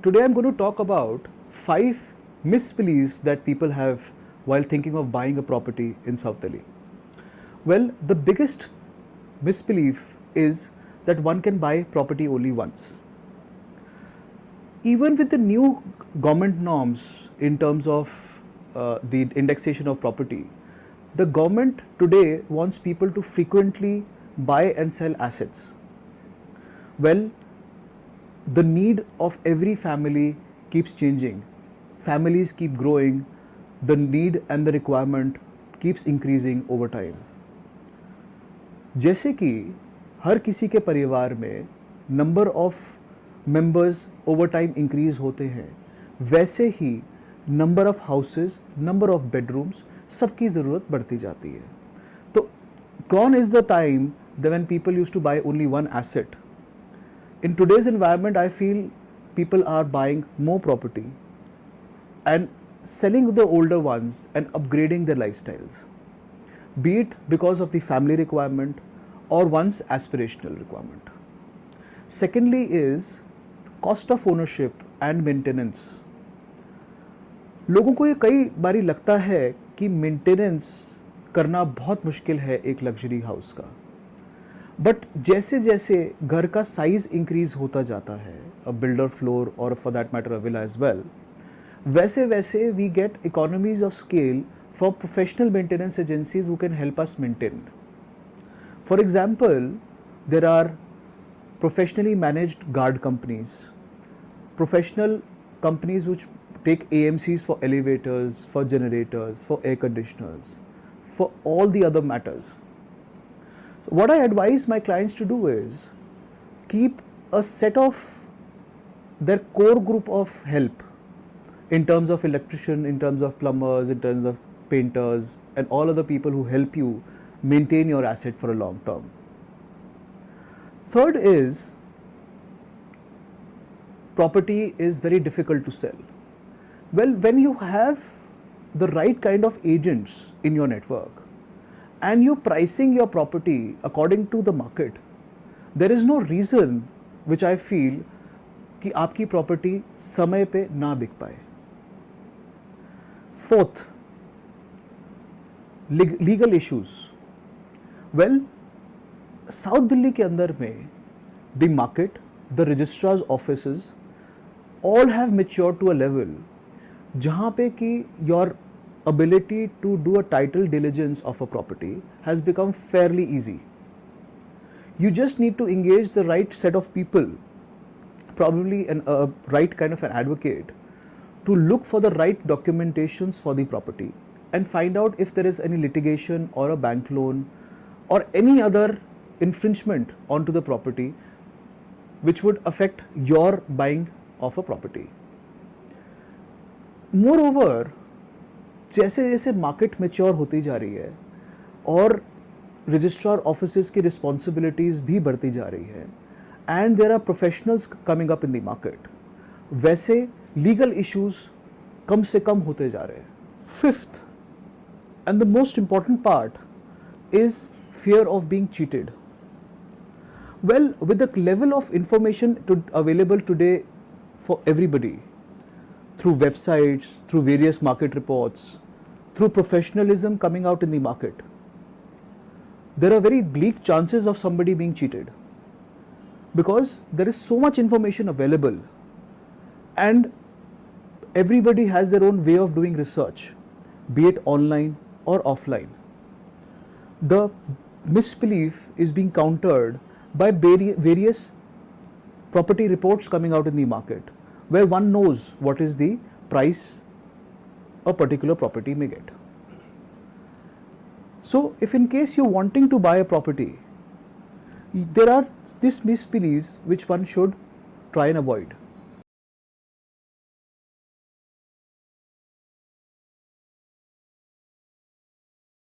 today I'm going to talk about 5 misbeliefs that people have while thinking of buying a property in South Delhi. Well, the biggest misbelief is that one can buy property only once. Even with the new government norms in terms of the indexation of property, the government today wants people to frequently buy and sell assets. Well, the need of every family keeps changing. Families keep growing. The need and the requirement keeps increasing over time. जैसे कि हर किसी के परिवार में number of members over time increase होते हैं, वैसे ही number of houses, number of bedrooms, सबकी ज़रूरत बढ़ती जाती है. तो gone is the time when people used to buy only one asset. In today's environment, I feel people are buying more property and selling the older ones and upgrading their lifestyles, be it because of the family requirement or one's aspirational requirement. Secondly is cost of ownership and maintenance. लोगों को ये कई बारी लगता है कि maintenance करना बहुत मुश्किल है एक लग्जरी हाउस का, बट जैसे जैसे घर का साइज इंक्रीज होता जाता है, अ बिल्डर फ्लोर और for that matter a villa as well, वैसे वैसे we get economies of scale for professional maintenance agencies who can help us maintain. For example, there are professionally managed guard companies, professional companies which take AMCs for elevators, for generators, for air conditioners, for all the other matters. So what I advise my clients to do is keep a set of their core group of help in terms of electrician, in terms of plumbers, in terms of painters and all other people who help you maintain your asset for a long term. Third is property is very difficult to sell. Well, when you have the right kind of agents in your network and you're pricing your property according to the market, there is no reason which I feel कि आपकी property समय पे ना बिक पाए. Fourth, legal issues. Well, South Delhi के अंदर में the market, the registrar's offices all have matured to a level जहाँ पे कि your ability to do a title diligence of a property has become fairly easy. You just need to engage the right set of people, probably a right kind of an advocate, to look for the right documentations for the property and find out if there is any litigation or a bank loan or any other infringement onto the property which would affect your buying of a property. Moreover, जैसे जैसे market mature होती जा रही है और registrar offices की responsibilities भी बढ़ती जा रही है and there are professionals coming up in the market, वैसे लीगल इश्यूज कम से कम होते जा रहे हैं. Fifth and the most important part is fear of being cheated. Well, with the level of information available today for everybody, through websites, through various market reports, through professionalism coming out in the market, there are very bleak chances of somebody being cheated because there is so much information available and everybody has their own way of doing research, be it online or offline. The misbelief is being countered by various property reports coming out in the market where one knows what is the price a particular property may get. So if in case you're wanting to buy a property, there are these misbeliefs which one should try and avoid.